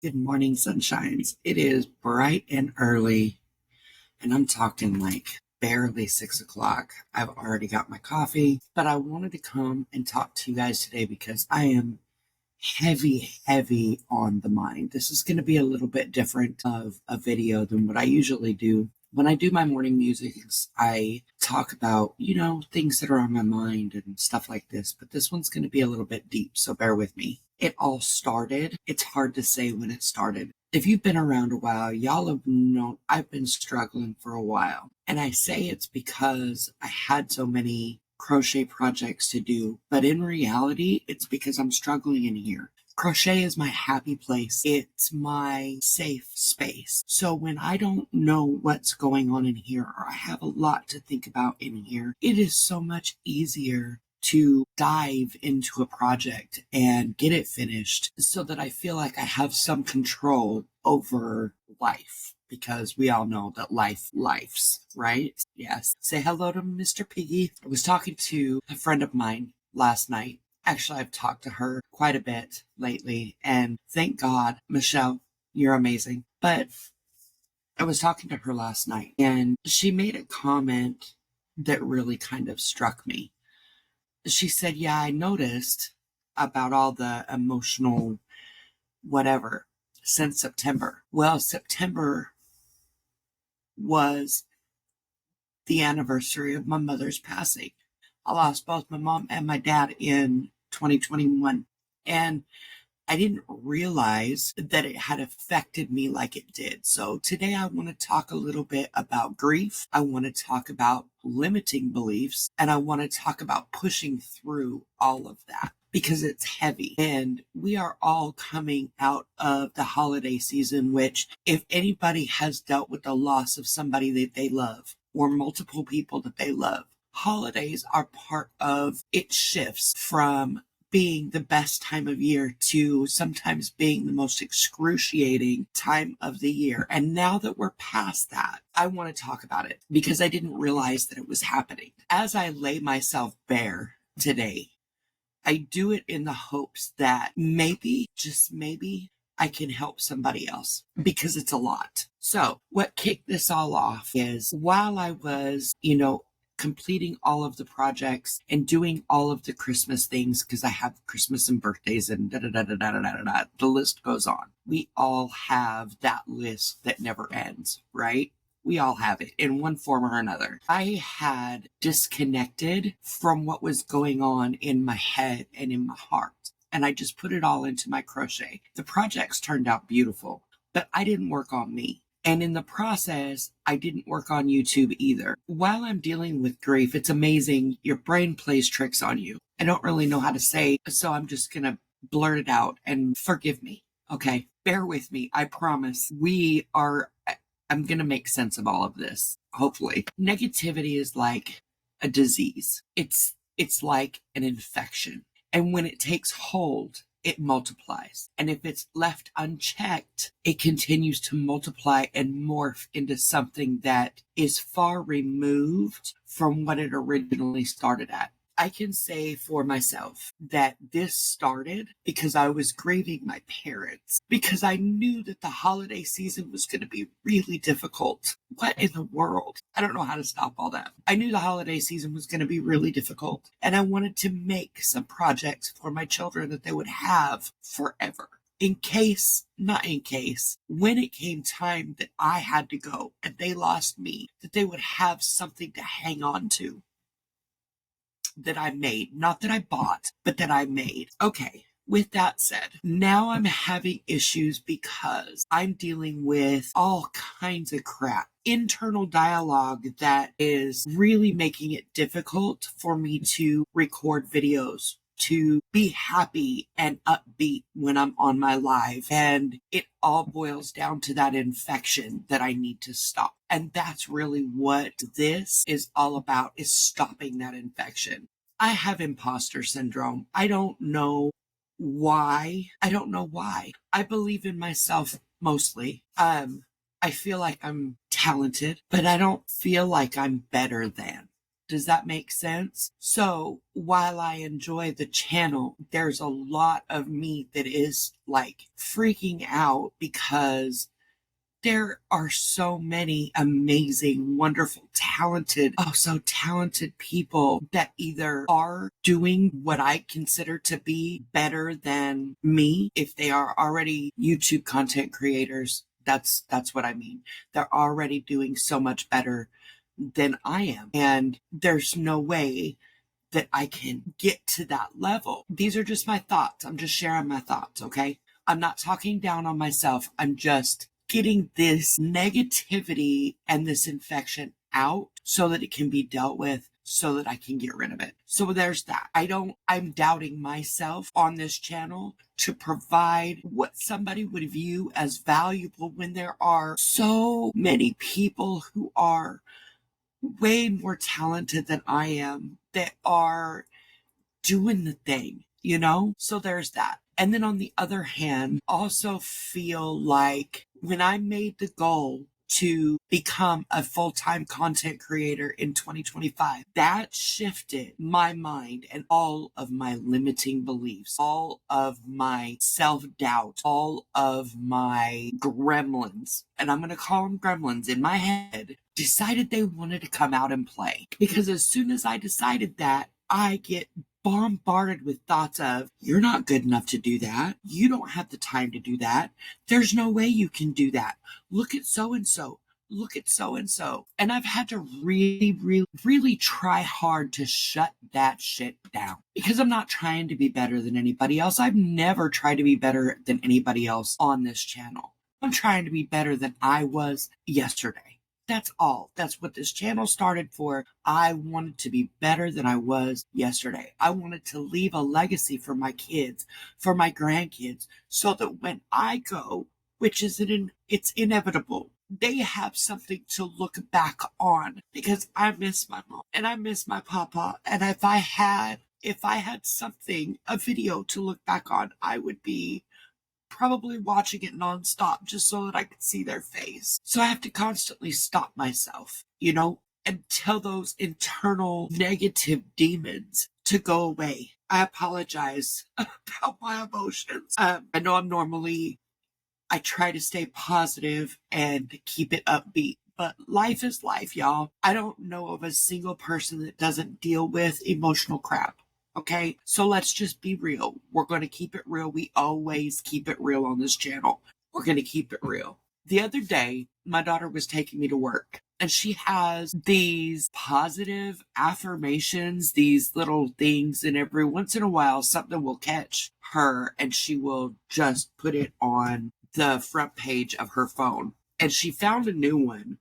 Good morning, sunshines. It is bright and early, and I'm talking like barely 6 o'clock. I've already got my coffee, but I wanted to come and talk to you guys today because I am heavy on the mind. This is going to be a little bit different of a video than what I usually do. When I do my morning musings, I talk about, things that are on my mind and stuff like this, but this one's going to be a little bit deep, so bear with me. It all started. It's hard to say when it started. If you've been around a while, y'all have known I've been struggling for a while. And I say it's because I had so many crochet projects to do, but in reality, it's because I'm struggling in here. Crochet is my happy place. It's my safe space. So when I don't know what's going on in here, or I have a lot to think about in here, it is so much easier to dive into a project and get it finished so that I feel like I have some control over life, because we all know that life's, right? Yes. Say hello to Mr. Piggy. I was talking to a friend of mine last night. Actually, I've talked to her quite a bit lately, and thank God, Michelle, you're amazing. But I was talking to her last night, and she made a comment that really kind of struck me. She said, yeah, I noticed about all the emotional whatever since September. Well, September was the anniversary of my mother's passing. I lost both my mom and my dad in 2021. And I didn't realize that it had affected me like it did. So today I want to talk a little bit about grief. I want to talk about limiting beliefs, and I want to talk about pushing through all of that because it's heavy. And we are all coming out of the holiday season, which if anybody has dealt with the loss of somebody that they love or multiple people that they love, holidays are part of it. Shifts from being the best time of year to sometimes being the most excruciating time of the year. And now that we're past that, I want to talk about it because I didn't realize that it was happening. As I lay myself bare today, I do it in the hopes that maybe, just maybe, I can help somebody else because it's a lot. So what kicked this all off is while I was, completing all of the projects and doing all of the Christmas things, because I have Christmas and birthdays and the list goes on. We all have that list that never ends, right? We all have it in one form or another. I had disconnected from what was going on in my head and in my heart, and I just put it all into my crochet. The projects turned out beautiful, but I didn't work on me. And in the process, I didn't work on YouTube either. While I'm dealing with grief, it's amazing. Your brain plays tricks on you. I don't really know how to say, so I'm just going to blurt it out and forgive me. Okay, bear with me. I promise. I'm going to make sense of all of this, hopefully. Negativity is like a disease. It's like an infection. And when it takes hold, it multiplies. And if it's left unchecked, it continues to multiply and morph into something that is far removed from what it originally started at. I can say for myself that this started because I was grieving my parents, because I knew that the holiday season was going to be really difficult. What in the world? I don't know how to stop all that. I knew the holiday season was going to be really difficult, and I wanted to make some projects for my children that they would have forever. When it came time that I had to go and they lost me, that they would have something to hang on to. That I made, not that I bought, but that I made. Okay, with that said, now I'm having issues because I'm dealing with all kinds of crap. Internal dialogue that is really making it difficult for me to record videos, to be happy and upbeat when I'm on my live. And it all boils down to that infection that I need to stop. And that's really what this is all about, is stopping that infection. I have imposter syndrome. I don't know why. I believe in myself mostly. I feel like I'm talented, but I don't feel like I'm better than. Does that make sense? So while I enjoy the channel, there's a lot of me that is like freaking out because there are so many amazing, wonderful, talented, so talented people that either are doing what I consider to be better than me. If they are already YouTube content creators, that's what I mean. They're already doing so much better than I am. And there's no way that I can get to that level. These are just my thoughts. I'm just sharing my thoughts, okay? I'm not talking down on myself. I'm just getting this negativity and this infection out so that it can be dealt with, so that I can get rid of it. So there's that. I'm doubting myself on this channel to provide what somebody would view as valuable when there are so many people who are way more talented than I am that are doing the thing, you know? So there's that. And then on the other hand, also feel like when I made the goal to become a full-time content creator in 2025, that shifted my mind and all of my limiting beliefs, all of my self-doubt, all of my gremlins, and I'm going to call them gremlins in my head, decided they wanted to come out and play. Because as soon as I decided that, I get bombarded with thoughts of, you're not good enough to do that. You don't have the time to do that. There's no way you can do that. Look at so-and-so. Look at so-and-so. And I've had to really try hard to shut that shit down, because I'm not trying to be better than anybody else. I've never tried to be better than anybody else on this channel. I'm trying to be better than I was yesterday. That's all. That's what this channel started for. I wanted to be better than I was yesterday. I wanted to leave a legacy for my kids, for my grandkids, so that when I go, which is it's inevitable, they have something to look back on, because I miss my mom and I miss my papa. And if I had something, a video to look back on, I would be probably watching it nonstop just so that I could see their face. So I have to constantly stop myself, and tell those internal negative demons to go away. I apologize about my emotions. I know I try to stay positive and keep it upbeat, but life is life, y'all. I don't know of a single person that doesn't deal with emotional crap. Okay, so let's just be real. We're going to keep it real. We always keep it real on this channel. We're going to keep it real. The other day, my daughter was taking me to work, and she has these positive affirmations, these little things, and every once in a while, something will catch her, and she will just put it on the front page of her phone. And she found a new one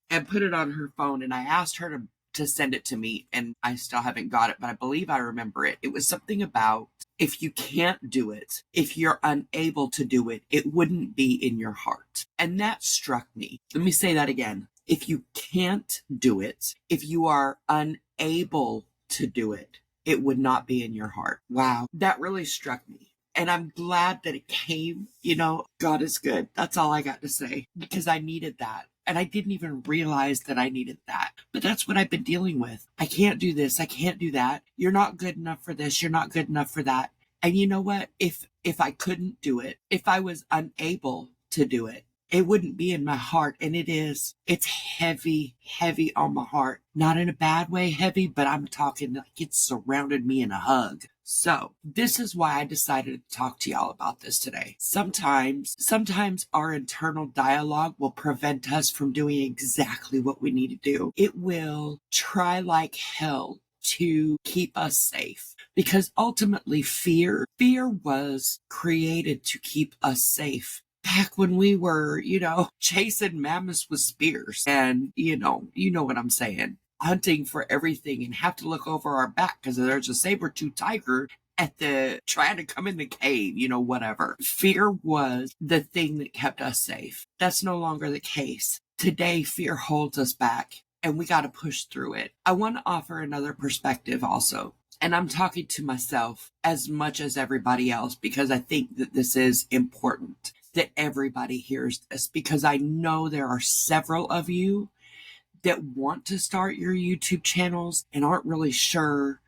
and put it on her phone, and I asked her to send it to me, and I still haven't got it, but I believe I remember it. It was something about, if you can't do it, if you're unable to do it, it wouldn't be in your heart. And that struck me. Let me say that again. If you can't do it, if you are unable to do it, it would not be in your heart. Wow, that really struck me. And I'm glad that it came. God is good. That's all I got to say, because I needed that. And I didn't even realize that I needed that. But that's what I've been dealing with. I can't do this. I can't do that. You're not good enough for this. You're not good enough for that. And you know what? If I couldn't do it, if I was unable to do it, it wouldn't be in my heart. And it's heavy on my heart. Not in a bad way heavy, but I'm talking like it surrounded me in a hug. So this is why I decided to talk to y'all about this today. Sometimes our internal dialogue will prevent us from doing exactly what we need to do. It will try like hell to keep us safe, because ultimately fear was created to keep us safe. Back when we were, chasing mammoths with spears, and you know what I'm saying, hunting for everything, and have to look over our back because there's a saber-toothed tiger trying to come in the cave, whatever. Fear was the thing that kept us safe. That's no longer the case. Today, fear holds us back, and we got to push through it. I want to offer another perspective also. And I'm talking to myself as much as everybody else, because I think that this is important that everybody hears this, because I know there are several of you that want to start your YouTube channels and aren't really sure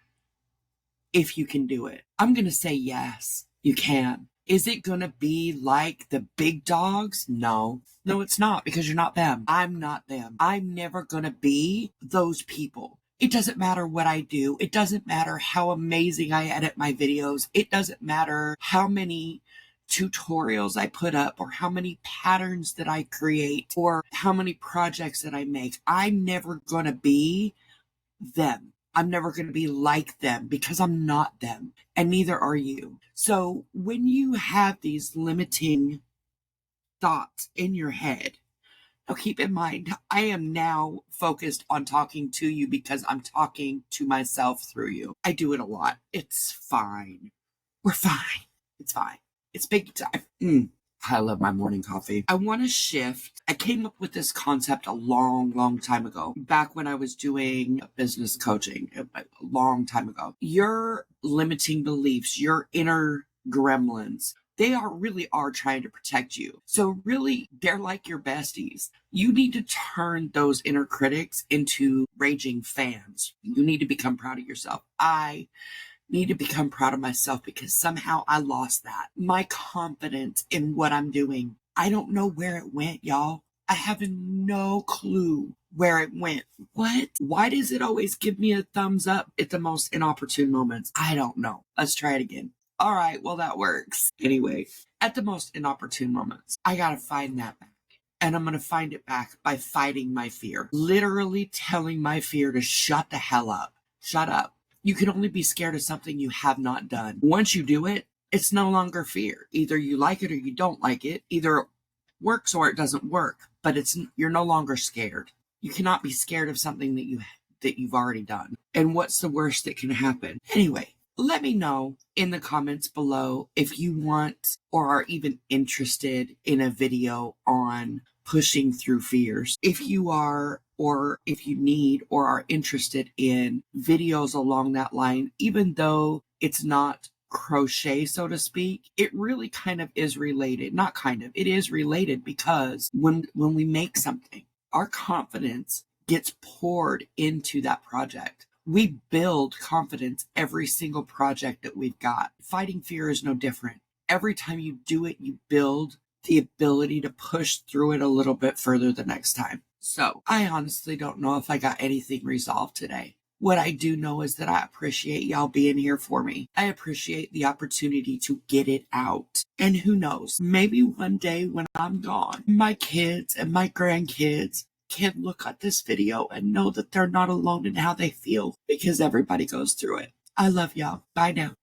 if you can do it? I'm going to say yes, you can. Is it going to be like the big dogs? No. No, it's not, because you're not them. I'm not them. I'm never going to be those people. It doesn't matter what I do. It doesn't matter how amazing I edit my videos. It doesn't matter how many tutorials I put up or how many patterns that I create or how many projects that I make. I'm never going to be them. I'm never going to be like them, because I'm not them, and neither are you. So when you have these limiting thoughts in your head, now keep in mind, I am now focused on talking to you because I'm talking to myself through you. I do it a lot. It's fine. We're fine. It's fine. It's big time. I love my morning coffee. I want to shift. I came up with this concept a long time ago, back when I was doing business coaching, a long time ago. Your limiting beliefs, your inner gremlins, they really are trying to protect you. So really, they're like your besties. You need to turn those inner critics into raging fans. You need to become proud of yourself. I need to become proud of myself, because somehow I lost that. My confidence in what I'm doing. I don't know where it went, y'all. I have no clue where it went. What? Why does it always give me a thumbs up at the most inopportune moments? I don't know. Let's try it again. All right, well, that works. Anyway, at the most inopportune moments, I gotta find that back. And I'm going to find it back by fighting my fear. Literally telling my fear to shut the hell up. Shut up. You can only be scared of something you have not done. Once you do it, it's no longer fear. Either you like it or you don't like it. Either it works or it doesn't work. But you're no longer scared. You cannot be scared of something that you've already done. And what's the worst that can happen? Anyway, let me know in the comments below if you want or are even interested in a video on pushing through fears. If you are, or if you need or are interested in videos along that line, even though it's not crochet, so to speak, it really kind of is related. Not kind of, it is related, because when we make something, our confidence gets poured into that project. We build confidence every single project that we've got. Fighting fear is no different. Every time you do it, you build the ability to push through it a little bit further the next time. So I honestly don't know if I got anything resolved today. What I do know is that I appreciate y'all being here for me. I appreciate the opportunity to get it out. And who knows, maybe one day when I'm gone, my kids and my grandkids can look at this video and know that they're not alone in how they feel, because everybody goes through it. I love y'all. Bye now.